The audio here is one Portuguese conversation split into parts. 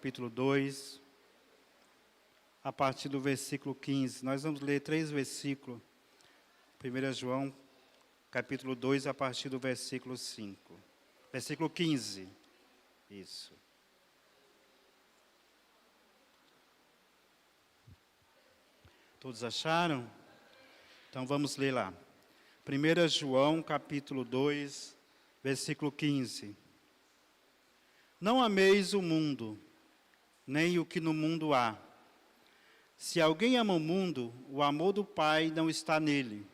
capítulo 2, a partir do versículo 15. Nós vamos ler 3 versículos. 1 João, capítulo 2, a partir do versículo 5. Versículo 15. Isso. Todos acharam? Então vamos ler lá. 1 João, capítulo 2, versículo 15. Não ameis o mundo, nem o que no mundo há. Se alguém ama o mundo, o amor do Pai não está nele.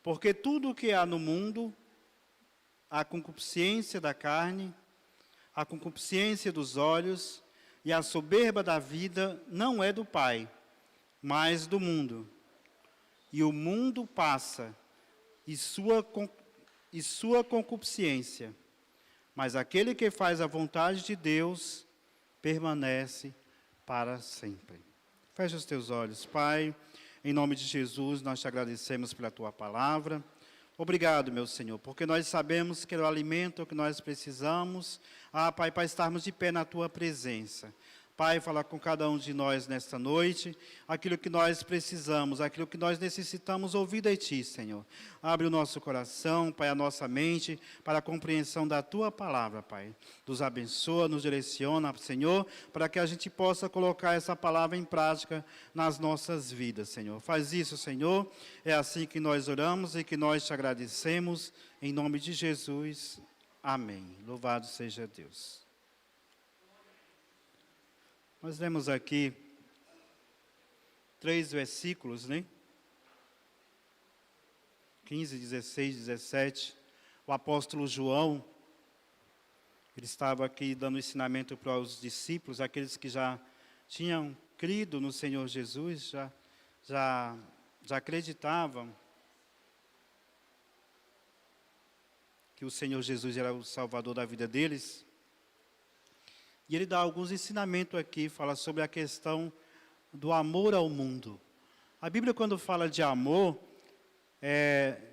Porque tudo o que há no mundo, a concupiscência da carne, a concupiscência dos olhos e a soberba da vida não é do Pai, mas do mundo. E o mundo passa, e sua concupiscência. Mas aquele que faz a vontade de Deus permanece para sempre. Fecha os teus olhos, Pai. Em nome de Jesus, nós te agradecemos pela tua palavra. Obrigado, meu Senhor, porque nós sabemos que é o alimento que nós precisamos, Pai, para estarmos de pé na tua presença. Pai, fala com cada um de nós nesta noite, aquilo que nós precisamos, aquilo que nós necessitamos ouvir de Ti, Senhor. Abre o nosso coração, Pai, a nossa mente, para a compreensão da Tua palavra, Pai. Nos abençoa, nos direciona, Senhor, para que a gente possa colocar essa palavra em prática nas nossas vidas, Senhor. Faz isso, Senhor, é assim que nós oramos e que nós te agradecemos, em nome de Jesus. Amém. Louvado seja Deus. Nós lemos aqui 3 versículos, né? 15, 16, 17. O apóstolo João, ele estava aqui dando ensinamento para os discípulos, aqueles que já tinham crido no Senhor Jesus, já acreditavam que o Senhor Jesus era o Salvador da vida deles. E ele dá alguns ensinamentos aqui, fala sobre a questão do amor ao mundo. A Bíblia, quando fala de amor,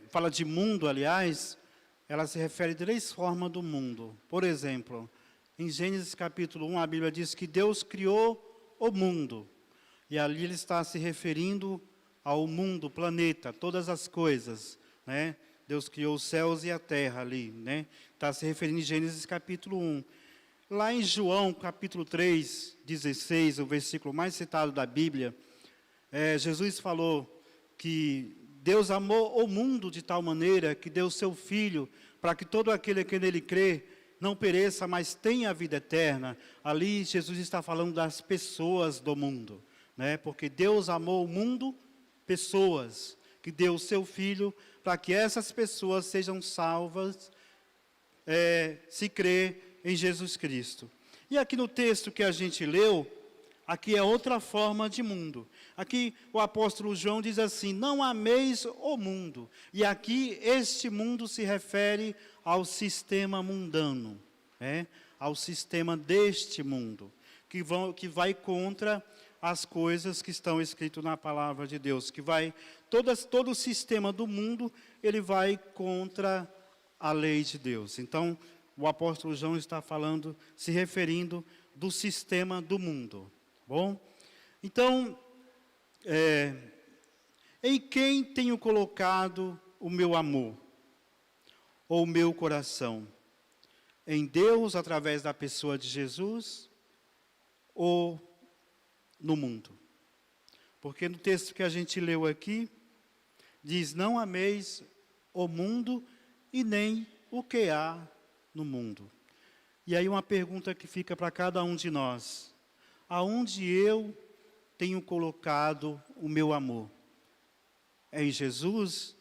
fala de mundo, aliás, ela se refere a 3 formas do mundo. Por exemplo, em Gênesis capítulo 1, a Bíblia diz que Deus criou o mundo. E ali ele está se referindo ao mundo, o planeta, todas as coisas, né? Deus criou os céus e a terra ali, né? Está se referindo em Gênesis capítulo 1. Lá em João, capítulo 3, 16, o versículo mais citado da Bíblia, Jesus falou que Deus amou o mundo de tal maneira que deu seu Filho, para que todo aquele que nele crê não pereça, mas tenha a vida eterna. Ali Jesus está falando das pessoas do mundo, né? Porque Deus amou o mundo, pessoas, que deu o seu Filho, para que essas pessoas sejam salvas, se crê em Jesus Cristo. E aqui no texto que a gente leu, aqui é outra forma de mundo. Aqui o apóstolo João diz assim: não ameis o mundo. E aqui este mundo se refere ao sistema mundano, ao sistema deste mundo, que vai contra as coisas que estão escritas na palavra de Deus, que vai, todo o sistema do mundo, ele vai contra a lei de Deus. Então, o apóstolo João está falando, se referindo do sistema do mundo. Bom? Então, em quem tenho colocado o meu amor? Ou o meu coração? Em Deus, através da pessoa de Jesus? Ou no mundo? Porque no texto que a gente leu aqui, diz: não ameis o mundo e nem o que há no mundo. E aí uma pergunta que fica para cada um de nós: aonde eu tenho colocado o meu amor? É em Jesus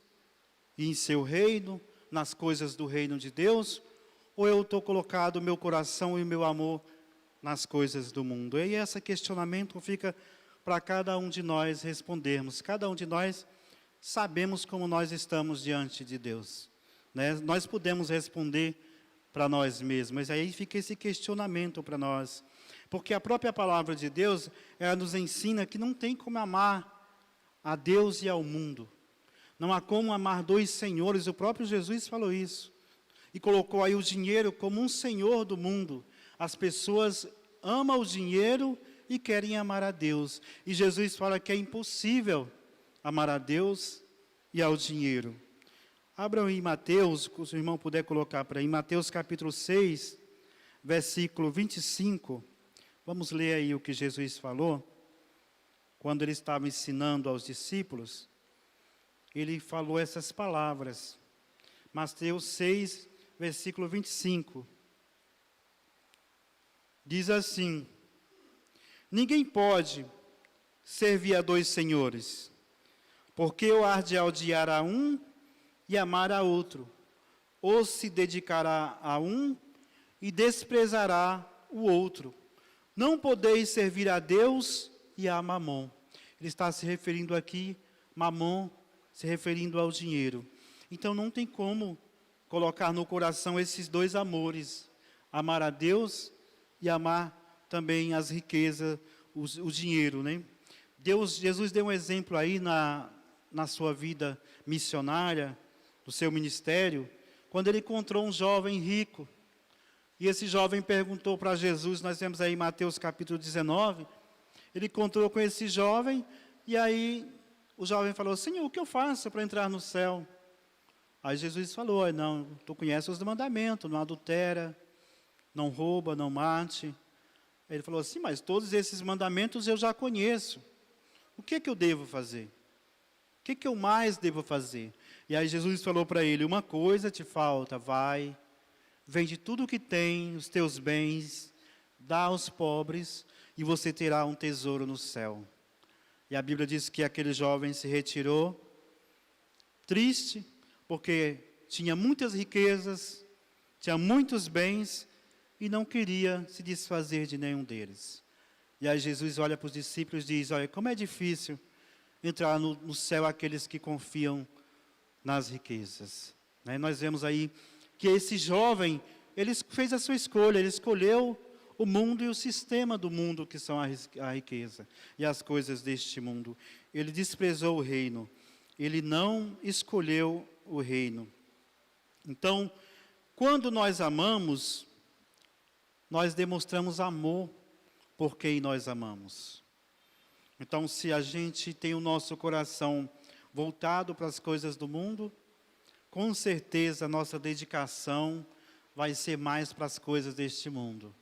e em seu reino, nas coisas do reino de Deus? Ou eu estou colocado o meu coração e o meu amor nas coisas do mundo? E esse questionamento fica para cada um de nós respondermos. Cada um de nós sabemos como nós estamos diante de Deus, né? Nós podemos responder para nós mesmos, mas aí fica esse questionamento para nós, porque a própria palavra de Deus, ela nos ensina que não tem como amar a Deus e ao mundo, não há como amar 2 senhores. O próprio Jesus falou isso, e colocou aí o dinheiro como um senhor do mundo, as pessoas amam o dinheiro e querem amar a Deus. E Jesus fala que é impossível amar a Deus e ao dinheiro. Abram em Mateus, se o irmão puder colocar para aí, Mateus capítulo 6, versículo 25. Vamos ler aí o que Jesus falou. Quando ele estava ensinando aos discípulos, ele falou essas palavras. Mateus 6, versículo 25. Diz assim: ninguém pode servir a dois senhores, porque ou há de odiar a um e amar a outro, ou se dedicará a um e desprezará o outro. Não podeis servir a Deus e a Mamon. Ele está se referindo aqui, Mamon, se referindo ao dinheiro. Então não tem como colocar no coração esses dois amores, amar a Deus e amar também as riquezas, o dinheiro, né? Jesus deu um exemplo aí na sua vida missionária, no seu ministério, quando ele encontrou um jovem rico. E esse jovem perguntou para Jesus, nós temos aí Mateus capítulo 19, ele encontrou com esse jovem, e aí o jovem falou: Senhor, o que eu faço para entrar no céu? Aí Jesus falou: não, tu conheces os mandamentos, não adultera, não rouba, não mate. Ele falou assim: mas todos esses mandamentos eu já conheço. O que eu devo fazer? O que eu mais devo fazer? E aí Jesus falou para ele: uma coisa te falta, vai, vende tudo o que tem, os teus bens, dá aos pobres, e você terá um tesouro no céu. E a Bíblia diz que aquele jovem se retirou, triste, porque tinha muitas riquezas, tinha muitos bens, e não queria se desfazer de nenhum deles. E aí Jesus olha para os discípulos e diz: olha, como é difícil entrar no céu aqueles que confiam nas riquezas. Né? Nós vemos aí que esse jovem, ele fez a sua escolha, ele escolheu o mundo e o sistema do mundo, que são a riqueza e as coisas deste mundo. Ele desprezou o reino, ele não escolheu o reino. Então, quando nós amamos, nós demonstramos amor por quem nós amamos. Então, se a gente tem o nosso coração voltado para as coisas do mundo, com certeza a nossa dedicação vai ser mais para as coisas deste mundo.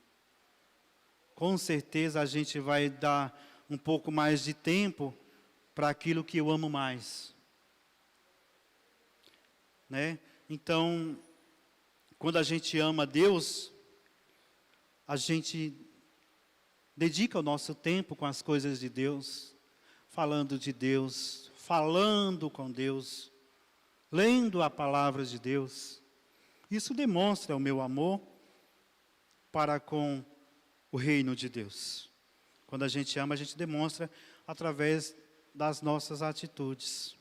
Com certeza a gente vai dar um pouco mais de tempo para aquilo que eu amo mais. Né? Então, quando a gente ama Deus, a gente dedica o nosso tempo com as coisas de Deus, falando de Deus, falando com Deus, lendo a palavra de Deus. Isso demonstra o meu amor para com o reino de Deus. Quando a gente ama, a gente demonstra através das nossas atitudes.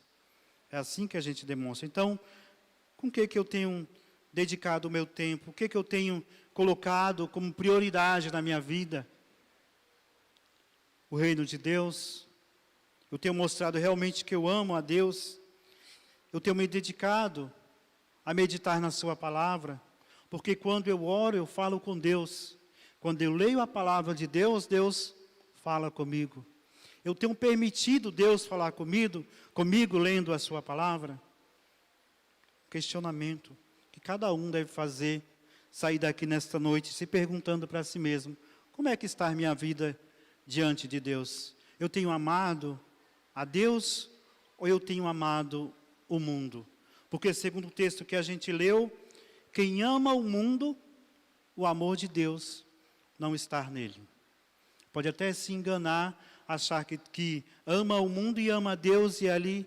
É assim que a gente demonstra. Então, com o que eu tenho dedicado o meu tempo? O que eu tenho colocado como prioridade na minha vida? O reino de Deus. Eu tenho mostrado realmente que eu amo a Deus. Eu tenho me dedicado a meditar na sua palavra. Porque quando eu oro, eu falo com Deus. Quando eu leio a palavra de Deus, Deus fala comigo. Eu tenho permitido Deus falar comigo lendo a sua palavra. Questionamento que cada um deve fazer, sair daqui nesta noite se perguntando para si mesmo: como é que está a minha vida diante de Deus? Eu tenho amado a Deus ou eu tenho amado o mundo? Porque segundo o texto que a gente leu, quem ama o mundo, o amor de Deus não está nele. Pode até se enganar, achar que ama o mundo e ama a Deus, e ali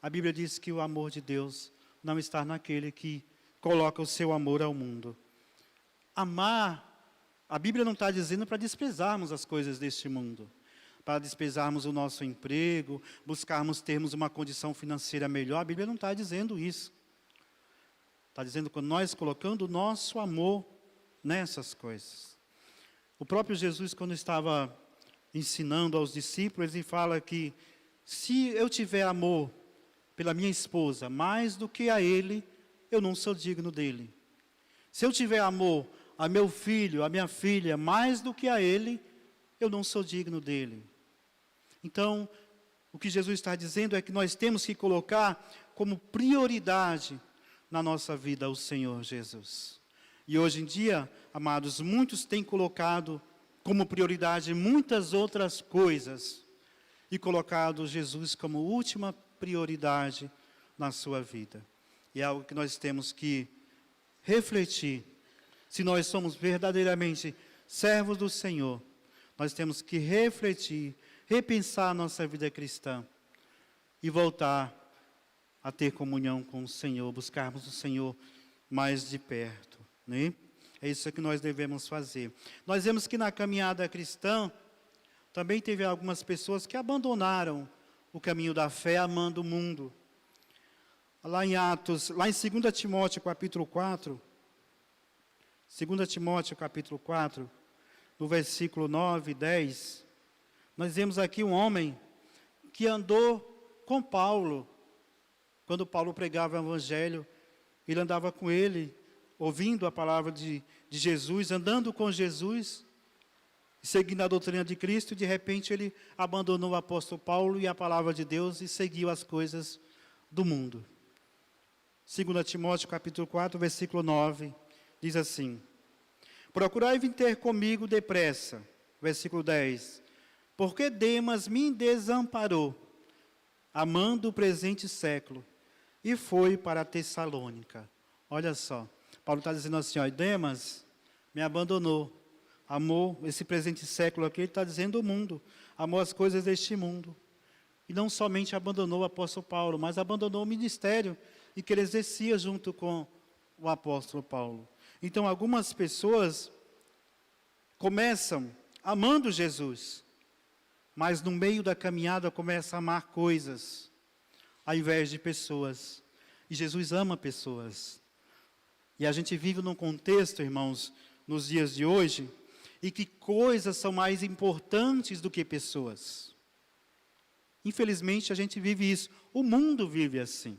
a Bíblia diz que o amor de Deus não está naquele que coloca o seu amor ao mundo. Amar, a Bíblia não está dizendo para desprezarmos as coisas deste mundo, para desprezarmos o nosso emprego, buscarmos termos uma condição financeira melhor. A Bíblia não está dizendo isso. Está dizendo que nós colocando o nosso amor nessas coisas. O próprio Jesus, quando estava ensinando aos discípulos, ele fala que se eu tiver amor pela minha esposa mais do que a ele, eu não sou digno dele. Se eu tiver amor a meu filho, a minha filha, mais do que a ele, eu não sou digno dele. Então, o que Jesus está dizendo é que nós temos que colocar como prioridade na nossa vida o Senhor Jesus. E hoje em dia, amados, muitos têm colocado como prioridade muitas outras coisas e colocado Jesus como última prioridade na sua vida. E é algo que nós temos que refletir. Se nós somos verdadeiramente servos do Senhor, nós temos que refletir, repensar a nossa vida cristã e voltar a ter comunhão com o Senhor, buscarmos o Senhor mais de perto, né? É isso que nós devemos fazer. Nós vemos que na caminhada cristã, também teve algumas pessoas que abandonaram o caminho da fé, amando o mundo. Lá em Atos, lá em 2 Timóteo capítulo 4, 2 Timóteo capítulo 4, no versículo 9 e 10, nós vemos aqui um homem que andou com Paulo. Quando Paulo pregava o evangelho, ele andava com ele, ouvindo a palavra de Jesus, andando com Jesus, seguindo a doutrina de Cristo. De repente ele abandonou o apóstolo Paulo e a palavra de Deus e seguiu as coisas do mundo. 2 Timóteo capítulo 4, versículo 9, diz assim: procurai vir ter comigo depressa. Versículo 10, porque Demas me desamparou, amando o presente século, e foi para Tessalônica. Olha só, Paulo está dizendo assim, ó, Demas me abandonou, amou esse presente século aqui, ele está dizendo o mundo, amou as coisas deste mundo. E não somente abandonou o apóstolo Paulo, mas abandonou o ministério e que ele exercia junto com o apóstolo Paulo. Então, algumas pessoas começam amando Jesus, mas no meio da caminhada começam a amar coisas, ao invés de pessoas. E Jesus ama pessoas. E a gente vive num contexto, irmãos, nos dias de hoje, e que coisas são mais importantes do que pessoas. Infelizmente, a gente vive isso. O mundo vive assim.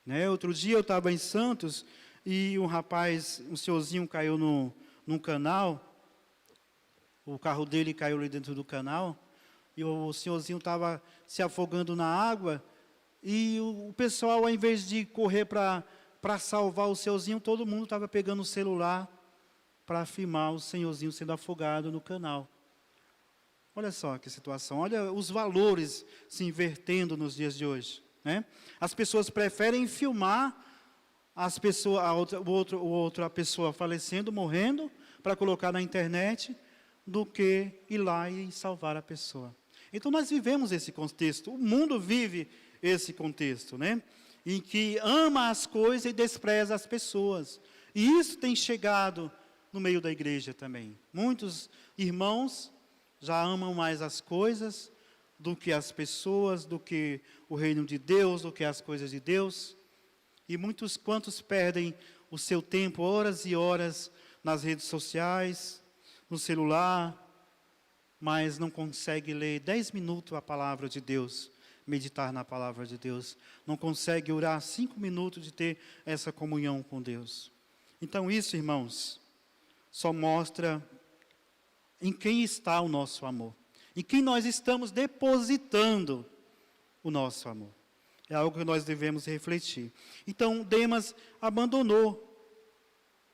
Né? Outro dia eu estava em Santos e um rapaz, um senhorzinho caiu num canal. O carro dele caiu ali dentro do canal. E o senhorzinho estava se afogando na água. E o pessoal, ao invés de correr para salvar o senhorzinho, todo mundo estava pegando o celular para filmar o senhorzinho sendo afogado no canal. Olha só que situação, olha os valores se invertendo nos dias de hoje. Né? As pessoas preferem filmar outra pessoa falecendo, morrendo, para colocar na internet, do que ir lá e salvar a pessoa. Então nós vivemos esse contexto, o mundo vive esse contexto, né? Em que ama as coisas e despreza as pessoas. E isso tem chegado no meio da igreja também. Muitos irmãos já amam mais as coisas do que as pessoas, do que o reino de Deus, do que as coisas de Deus. E quantos perdem o seu tempo, horas e horas, nas redes sociais, no celular, mas não consegue ler 10 minutos a palavra de Deus, meditar na palavra de Deus. Não consegue orar 5 minutos de ter essa comunhão com Deus. Então isso, irmãos, só mostra em quem está o nosso amor. Em quem nós estamos depositando o nosso amor. É algo que nós devemos refletir. Então, Demas abandonou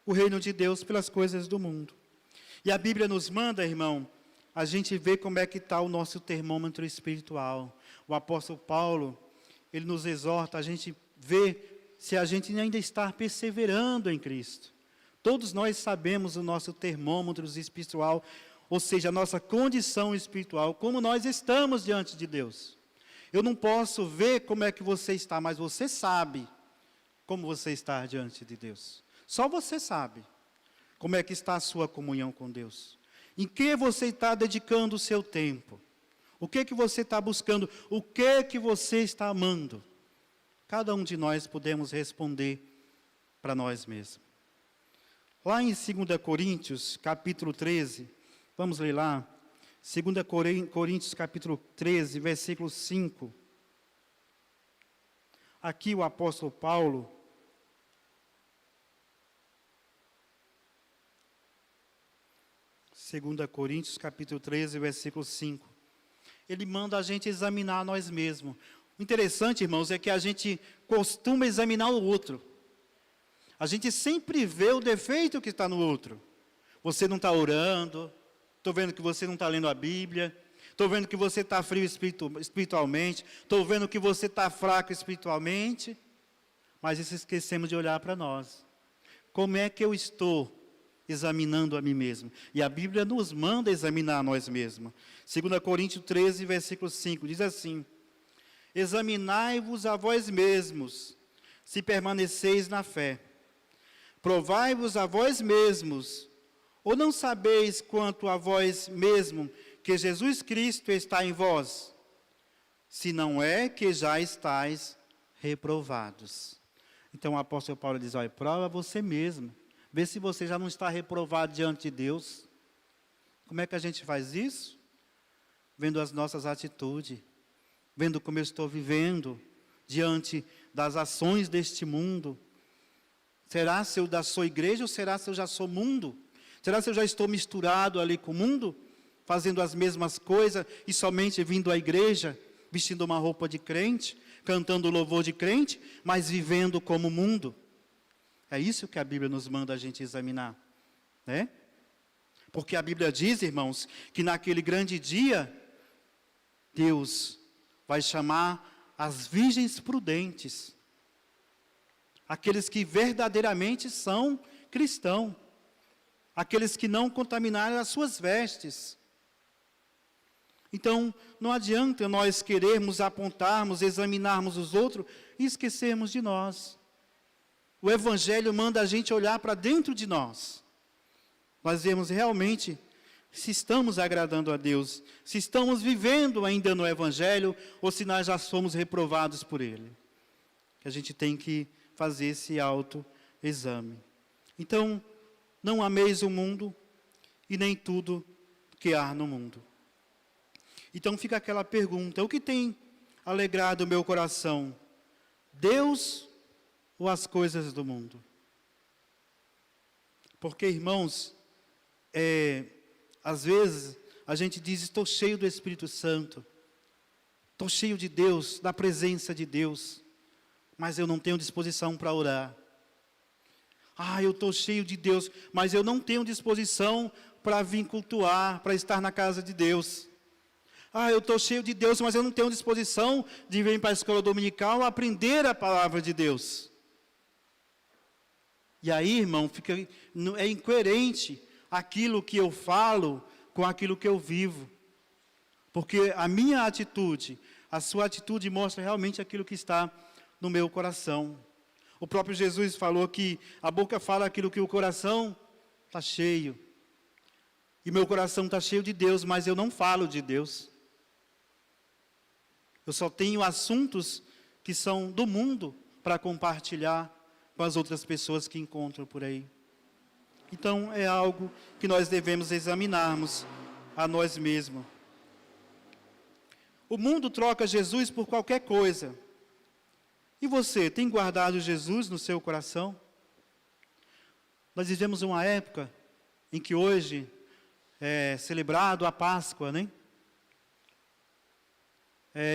o reino de Deus pelas coisas do mundo. E a Bíblia nos manda, irmão, a gente ver como é que está o nosso termômetro espiritual. O apóstolo Paulo, ele nos exorta a gente ver se a gente ainda está perseverando em Cristo. Todos nós sabemos o nosso termômetro espiritual, ou seja, a nossa condição espiritual, como nós estamos diante de Deus. Eu não posso ver como é que você está, mas você sabe como você está diante de Deus. Só você sabe como é que está a sua comunhão com Deus. Em que você está dedicando o seu tempo? O que você está buscando? O que você está amando? Cada um de nós podemos responder para nós mesmos. Lá em 2 Coríntios, capítulo 13, vamos ler lá. 2 Coríntios, capítulo 13, versículo 5. Aqui o apóstolo Paulo, 2 Coríntios, capítulo 13, versículo 5. Ele manda a gente examinar nós mesmos. O interessante, irmãos, é que a gente costuma examinar o outro. A gente sempre vê o defeito que está no outro. Você não está orando, estou vendo que você não está lendo a Bíblia, estou vendo que você está frio espiritualmente, estou vendo que você está fraco espiritualmente, mas esquecemos de olhar para nós. Como é que eu estou examinando a mim mesmo? E a Bíblia nos manda examinar a nós mesmos. 2 Coríntios 13, versículo 5, diz assim: examinai-vos a vós mesmos, se permaneceis na fé. Provai-vos a vós mesmos, ou não sabeis quanto a vós mesmo que Jesus Cristo está em vós? Se não é que já estáis reprovados. Então o apóstolo Paulo diz, olha, prova você mesmo. Vê se você já não está reprovado diante de Deus. Como é que a gente faz isso? Vendo as nossas atitudes, vendo como eu estou vivendo diante das ações deste mundo. Será se eu sou igreja ou será se eu já sou mundo? Será se eu já estou misturado ali com o mundo, fazendo as mesmas coisas e somente vindo à igreja, vestindo uma roupa de crente, cantando louvor de crente, mas vivendo como mundo? É isso que a Bíblia nos manda a gente examinar, né? Porque a Bíblia diz, irmãos, que naquele grande dia, Deus vai chamar as virgens prudentes, aqueles que verdadeiramente são cristãos, aqueles que não contaminaram as suas vestes. Então, não adianta nós querermos apontarmos, examinarmos os outros e esquecermos de nós. O Evangelho manda a gente olhar para dentro de nós. Nós vemos realmente se estamos agradando a Deus, se estamos vivendo ainda no Evangelho, ou se nós já somos reprovados por Ele. Que a gente tem que fazer esse autoexame. Então, não ameis o mundo e nem tudo que há no mundo. Então fica aquela pergunta, o que tem alegrado o meu coração? Deus ou as coisas do mundo? Porque, irmãos, às vezes a gente diz, estou cheio do Espírito Santo, estou cheio de Deus, da presença de Deus, mas eu não tenho disposição para orar. Eu estou cheio de Deus, mas eu não tenho disposição para vir cultuar, para estar na casa de Deus. Eu estou cheio de Deus, mas eu não tenho disposição de vir para a escola dominical aprender a palavra de Deus. E aí, irmão, é incoerente aquilo que eu falo com aquilo que eu vivo. Porque a minha atitude, a sua atitude mostra realmente aquilo que está no meu coração. O próprio Jesus falou que a boca fala aquilo que o coração está cheio. E meu coração está cheio de Deus, mas eu não falo de Deus. Eu só tenho assuntos que são do mundo para compartilhar com as outras pessoas que encontro por aí. Então, é algo que nós devemos examinarmos a nós mesmos. O mundo troca Jesus por qualquer coisa. E você, tem guardado Jesus no seu coração? Nós vivemos uma época em que hoje é celebrado a Páscoa, né?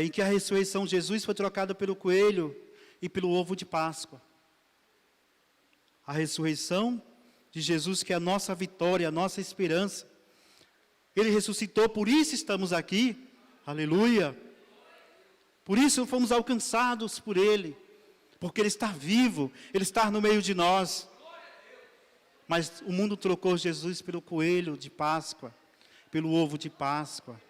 Em que a ressurreição de Jesus foi trocada pelo coelho e pelo ovo de Páscoa. A ressurreição de Jesus, que é a nossa vitória, a nossa esperança. Ele ressuscitou, por isso estamos aqui. Aleluia! Por isso fomos alcançados por Ele. Porque Ele está vivo, Ele está no meio de nós. Mas o mundo trocou Jesus pelo coelho de Páscoa, pelo ovo de Páscoa.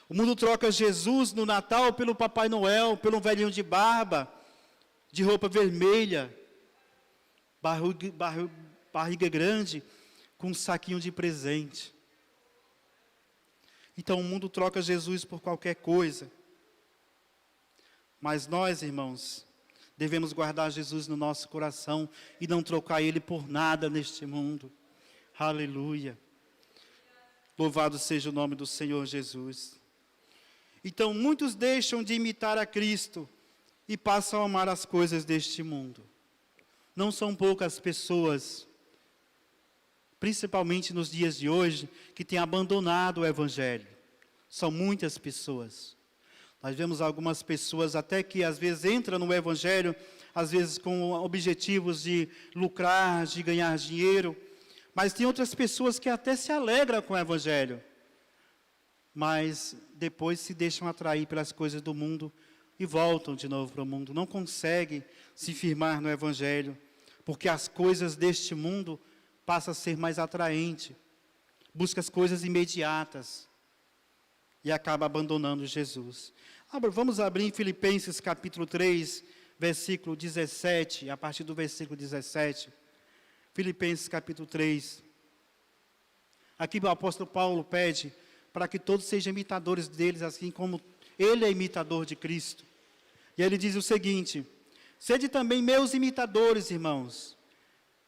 O mundo troca Jesus no Natal pelo Papai Noel, pelo velhinho de barba, de roupa vermelha, barriga grande, com um saquinho de presente. Então o mundo troca Jesus por qualquer coisa. Mas nós, irmãos, devemos guardar Jesus no nosso coração e não trocar Ele por nada neste mundo. Aleluia. Louvado seja o nome do Senhor Jesus. Então, muitos deixam de imitar a Cristo e passam a amar as coisas deste mundo. Não são poucas pessoas principalmente nos dias de hoje, que têm abandonado o Evangelho. São muitas pessoas. Nós vemos algumas pessoas até que às vezes entram no Evangelho, às vezes com objetivos de lucrar, de ganhar dinheiro, mas tem outras pessoas que até se alegram com o Evangelho, mas depois se deixam atrair pelas coisas do mundo e voltam de novo para o mundo. Não conseguem se firmar no Evangelho, porque as coisas deste mundo passam a ser mais atraentes, busca as coisas imediatas e acaba abandonando Jesus. Vamos abrir em Filipenses capítulo 3, versículo 17, a partir do versículo 17. Filipenses capítulo 3. Aqui o apóstolo Paulo pede para que todos sejam imitadores deles, assim como ele é imitador de Cristo. E ele diz o seguinte: sede também meus imitadores, irmãos,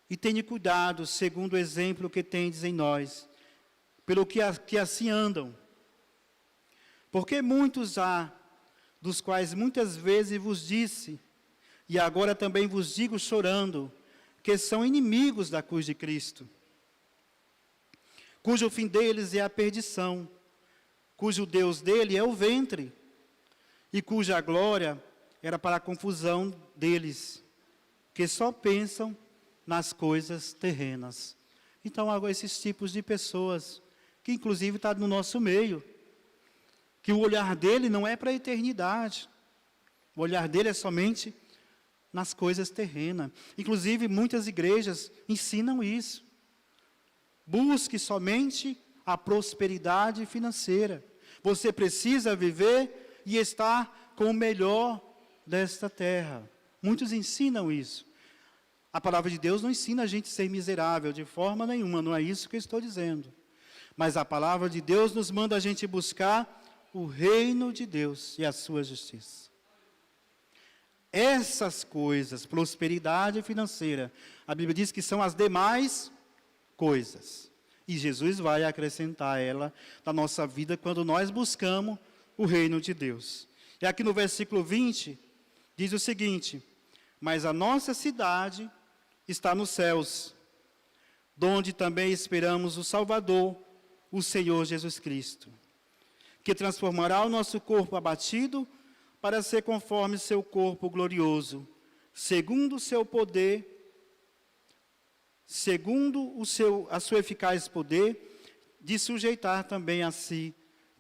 e tenham cuidado, segundo o exemplo que tendes em nós, pelo que assim andam. Porque muitos há, dos quais muitas vezes vos disse, e agora também vos digo chorando, que são inimigos da cruz de Cristo, cujo fim deles é a perdição, cujo Deus dele é o ventre, e cuja glória era para a confusão deles, que só pensam nas coisas terrenas. Então, há esses tipos de pessoas, que inclusive está no nosso meio, que o olhar dele não é para a eternidade, o olhar dele é somente nas coisas terrenas. Inclusive, muitas igrejas ensinam isso. Busque somente a prosperidade financeira. Você precisa viver e estar com o melhor desta terra. Muitos ensinam isso. A palavra de Deus não ensina a gente a ser miserável de forma nenhuma, não é isso que eu estou dizendo. Mas a palavra de Deus nos manda a gente buscar o reino de Deus e a sua justiça. Essas coisas, prosperidade financeira, a Bíblia diz que são as demais coisas. E Jesus vai acrescentar ela na nossa vida quando nós buscamos o reino de Deus. E aqui no versículo 20, diz o seguinte: mas a nossa cidade está nos céus, donde também esperamos o Salvador, o Senhor Jesus Cristo, que transformará o nosso corpo abatido para ser conforme seu corpo glorioso, segundo o seu poder, segundo a sua eficaz poder, de sujeitar também a si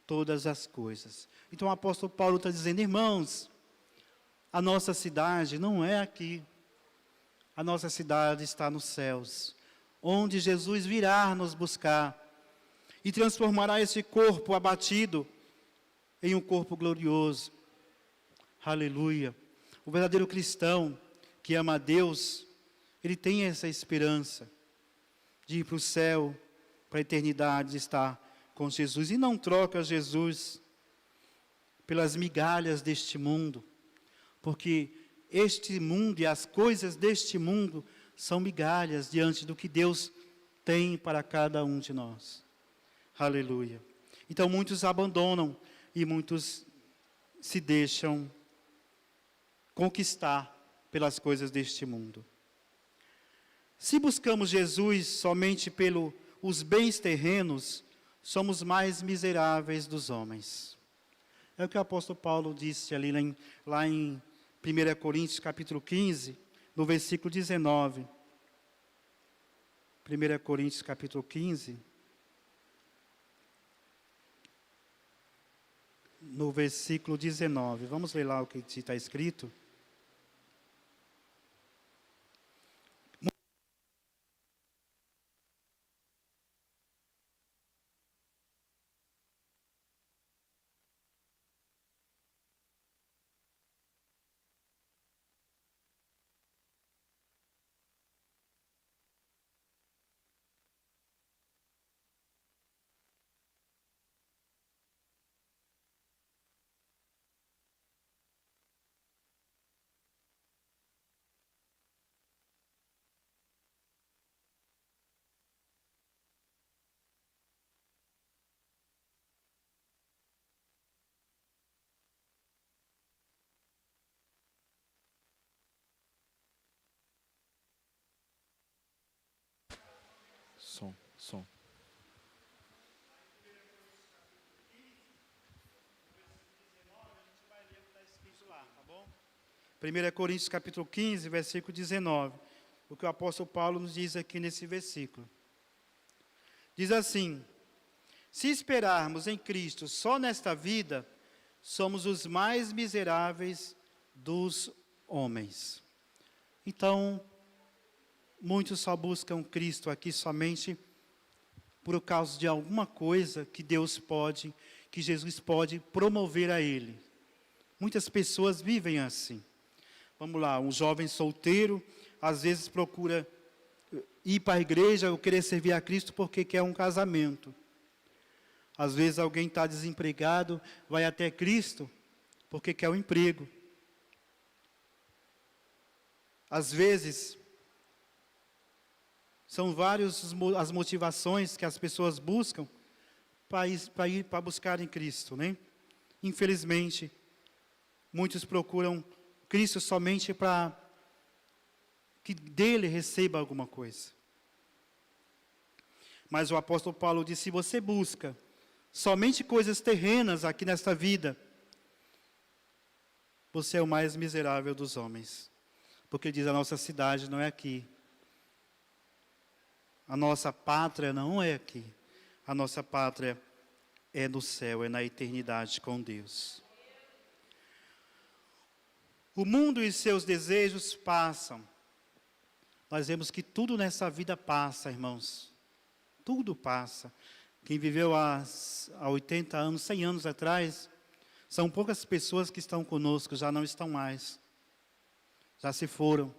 todas as coisas. Então o apóstolo Paulo está dizendo: irmãos, a nossa cidade não é aqui, a nossa cidade está nos céus, onde Jesus virá nos buscar e transformará esse corpo abatido em um corpo glorioso. Aleluia. O verdadeiro cristão que ama a Deus, ele tem essa esperança de ir para o céu, para a eternidade, estar com Jesus. E não troca Jesus pelas migalhas deste mundo, porque este mundo e as coisas deste mundo são migalhas diante do que Deus tem para cada um de nós. Aleluia. Então muitos abandonam e muitos se deixam conquistar pelas coisas deste mundo. Se buscamos Jesus somente pelos bens terrenos, somos mais miseráveis dos homens. É o que o apóstolo Paulo disse ali lá em 1 Coríntios capítulo 15, no versículo 19. 1 Coríntios capítulo 15, no versículo 19. Vamos ler lá o que está escrito. Som. Tá bom? 1 Coríntios capítulo 15, versículo 19. O que o apóstolo Paulo nos diz aqui nesse versículo. Diz assim: se esperarmos em Cristo só nesta vida, somos os mais miseráveis dos homens. Então, muitos só buscam Cristo aqui somente por causa de alguma coisa que Deus pode, que Jesus pode promover a ele. Muitas pessoas vivem assim. Vamos lá, um jovem solteiro, às vezes procura ir para a igreja ou querer servir a Cristo porque quer um casamento. Às vezes alguém está desempregado, vai até Cristo porque quer um emprego. Às vezes, são várias as motivações que as pessoas buscam para buscar em Cristo, né? Infelizmente, muitos procuram Cristo somente para que dele receba alguma coisa. Mas o apóstolo Paulo disse: se você busca somente coisas terrenas aqui nesta vida, você é o mais miserável dos homens. Porque diz: a nossa cidade não é aqui. A nossa pátria não é aqui. A nossa pátria é no céu, é na eternidade com Deus. O mundo e seus desejos passam. Nós vemos que tudo nessa vida passa, irmãos. Tudo passa. Quem viveu há 80 anos, 100 anos atrás, são poucas pessoas que estão conosco, já não estão mais. Já se foram.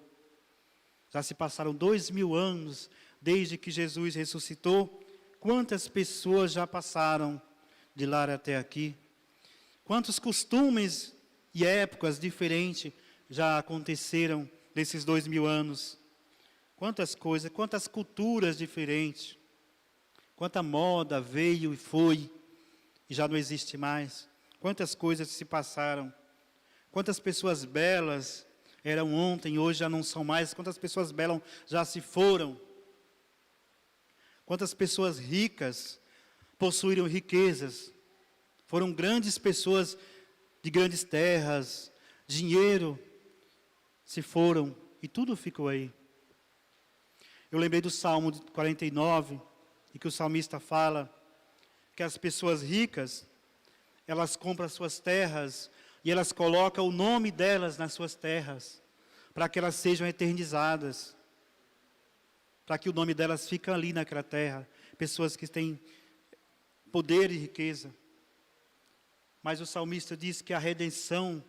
Já se passaram 2000 anos desde que Jesus ressuscitou. Quantas pessoas já passaram de lá até aqui? Quantos costumes e épocas diferentes já aconteceram nesses 2000 anos? Quantas coisas, quantas culturas diferentes. Quanta moda veio e foi e já não existe mais. Quantas coisas se passaram. Quantas pessoas belas eram ontem, hoje já não são mais. Quantas pessoas belas já se foram. Quantas pessoas ricas possuíram riquezas. Foram grandes pessoas de grandes terras, dinheiro, se foram e tudo ficou aí. Eu lembrei do Salmo 49, e que o salmista fala que as pessoas ricas, elas compram as suas terras e elas colocam o nome delas nas suas terras, para que elas sejam eternizadas, para que o nome delas fique ali naquela terra. Pessoas que têm poder e riqueza. Mas o salmista diz que a redenção,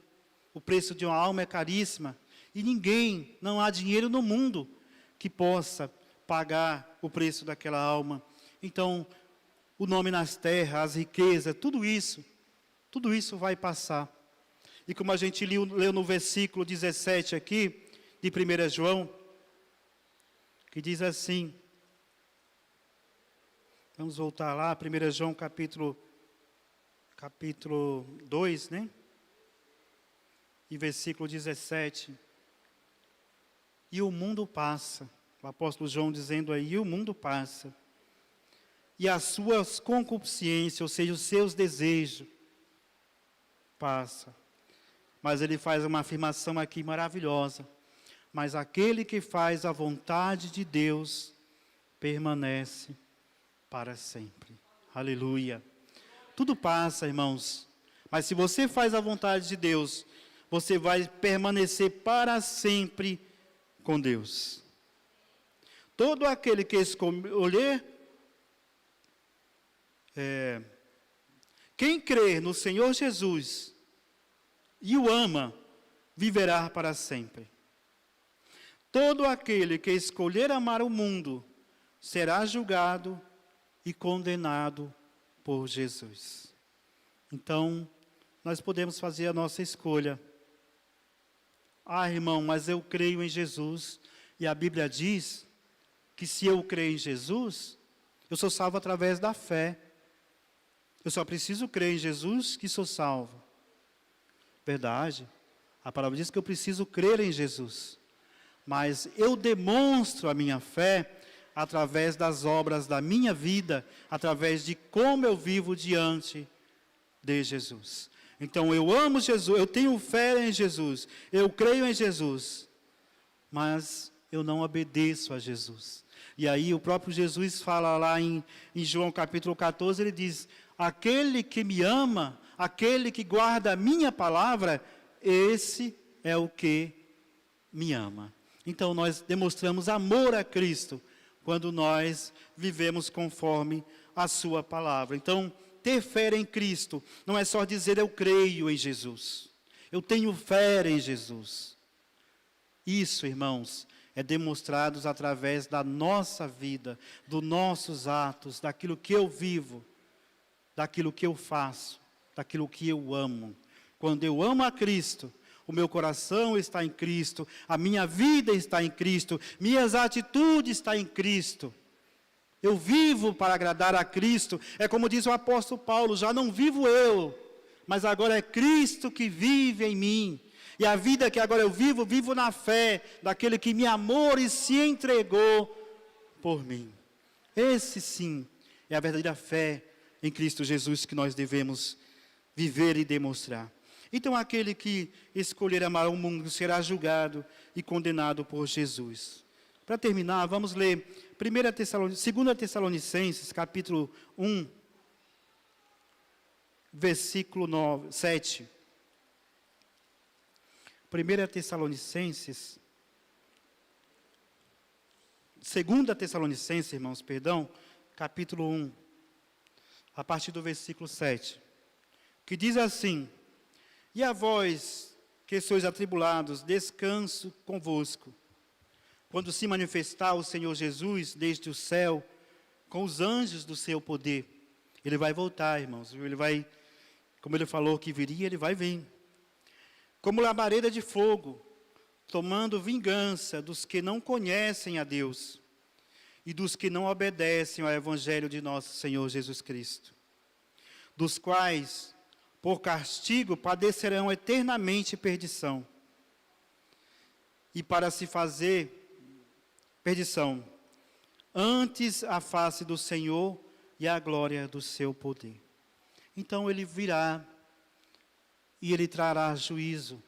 o preço de uma alma é caríssima, e ninguém, não há dinheiro no mundo que possa pagar o preço daquela alma. Então, o nome nas terras, as riquezas, tudo isso vai passar. E como a gente leu no versículo 17 aqui, de 1 João, que diz assim, vamos voltar lá, 1 João capítulo 2, né? E versículo 17. E o mundo passa, o apóstolo João dizendo aí, e o mundo passa. E as suas concupiscências, ou seja, os seus desejos, passa. Mas ele faz uma afirmação aqui maravilhosa. Mas aquele que faz a vontade de Deus, permanece para sempre. Aleluia. Tudo passa, irmãos. Mas se você faz a vontade de Deus, você vai permanecer para sempre com Deus. Todo aquele que escolher, quem crer no Senhor Jesus e o ama, viverá para sempre. Todo aquele que escolher amar o mundo, será julgado e condenado por Jesus. Então, nós podemos fazer a nossa escolha. Ah, irmão, mas eu creio em Jesus, e a Bíblia diz que se eu creio em Jesus, eu sou salvo através da fé. Eu só preciso crer em Jesus que sou salvo. Verdade. A palavra diz que eu preciso crer em Jesus. Mas eu demonstro a minha fé através das obras da minha vida, através de como eu vivo diante de Jesus. Então eu amo Jesus, eu tenho fé em Jesus, eu creio em Jesus, mas eu não obedeço a Jesus. E aí o próprio Jesus fala lá em João capítulo 14, ele diz: aquele que me ama, aquele que guarda a minha palavra, esse é o que me ama. Então nós demonstramos amor a Cristo quando nós vivemos conforme a sua palavra. Então, ter fé em Cristo não é só dizer eu creio em Jesus, eu tenho fé em Jesus. Isso, irmãos, é demonstrado através da nossa vida, dos nossos atos, daquilo que eu vivo, daquilo que eu faço, daquilo que eu amo. Quando eu amo a Cristo, o meu coração está em Cristo, a minha vida está em Cristo, minhas atitudes estão em Cristo. Eu vivo para agradar a Cristo. É como diz o apóstolo Paulo: já não vivo eu, mas agora é Cristo que vive em mim. E a vida que agora eu vivo, vivo na fé daquele que me amou e se entregou por mim. Esse sim é a verdadeira fé em Cristo Jesus que nós devemos viver e demonstrar. Então aquele que escolher amar o mundo será julgado e condenado por Jesus. Para terminar, vamos ler 2 Tessalonicenses, capítulo 1, versículo 7. 2 Tessalonicenses, irmãos, perdão, capítulo 1, a partir do versículo 7, que diz assim: e a vós, que sois atribulados, descanso convosco, quando se manifestar o Senhor Jesus desde o céu, com os anjos do seu poder. Ele vai voltar, irmãos, ele vai, como ele falou que viria, ele vai vir. Como labareda de fogo, tomando vingança dos que não conhecem a Deus e dos que não obedecem ao Evangelho de nosso Senhor Jesus Cristo, dos quais, por castigo, padecerão eternamente perdição, e para se fazer perdição, antes a face do Senhor e a glória do seu poder. Então ele virá, e ele trará juízo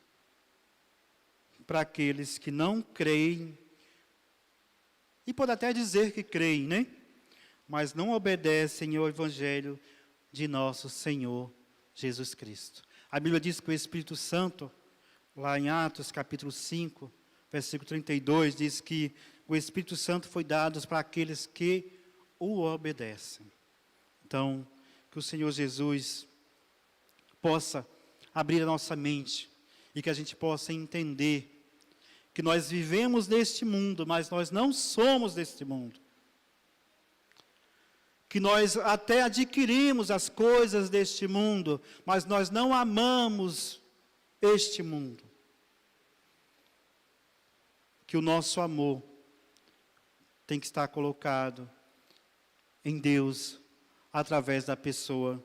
para aqueles que não creem, e pode até dizer que creem, né? Mas não obedecem ao Evangelho de nosso Senhor Jesus Cristo. A Bíblia diz que o Espírito Santo, lá em Atos capítulo 5, versículo 32, diz que o Espírito Santo foi dado para aqueles que o obedecem. Então, que o Senhor Jesus possa abrir a nossa mente e que a gente possa entender que nós vivemos neste mundo, mas nós não somos deste mundo. Que nós até adquirimos as coisas deste mundo, mas nós não amamos este mundo. Que o nosso amor tem que estar colocado em Deus, através da pessoa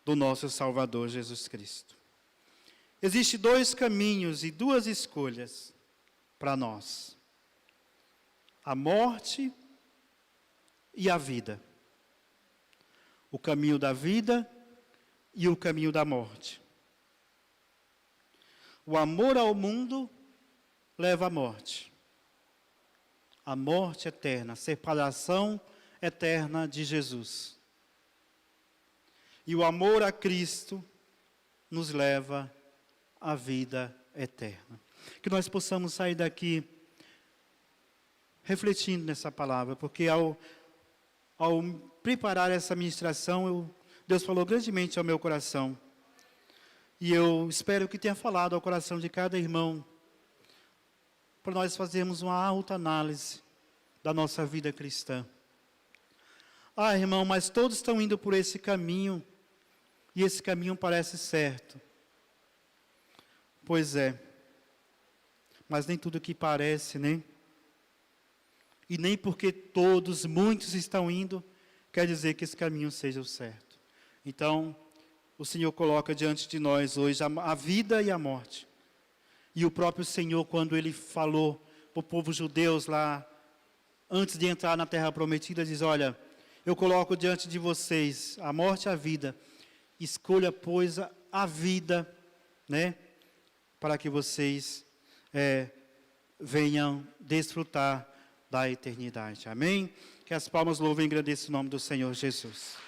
do nosso Salvador Jesus Cristo. Existem 2 caminhos e 2 escolhas para nós: a morte e a vida. O caminho da vida e o caminho da morte. O amor ao mundo leva à morte. A morte eterna, a separação eterna de Jesus. E o amor a Cristo nos leva à vida eterna. Que nós possamos sair daqui refletindo nessa palavra, porque ao preparar essa ministração, Deus falou grandemente ao meu coração. E eu espero que tenha falado ao coração de cada irmão, para nós fazermos uma autoanálise da nossa vida cristã. Ah, irmão, mas todos estão indo por esse caminho, e esse caminho parece certo. Pois é, mas nem tudo que parece, né? E nem porque muitos estão indo, quer dizer que esse caminho seja o certo. Então, o Senhor coloca diante de nós hoje a vida e a morte. E o próprio Senhor, quando Ele falou para o povo judeu lá antes de entrar na terra prometida, diz: olha, eu coloco diante de vocês a morte e a vida. Escolha, pois, a vida, né? Para que vocês venham desfrutar da eternidade. Amém? Que as palmas louvem e agradeçam o nome do Senhor Jesus.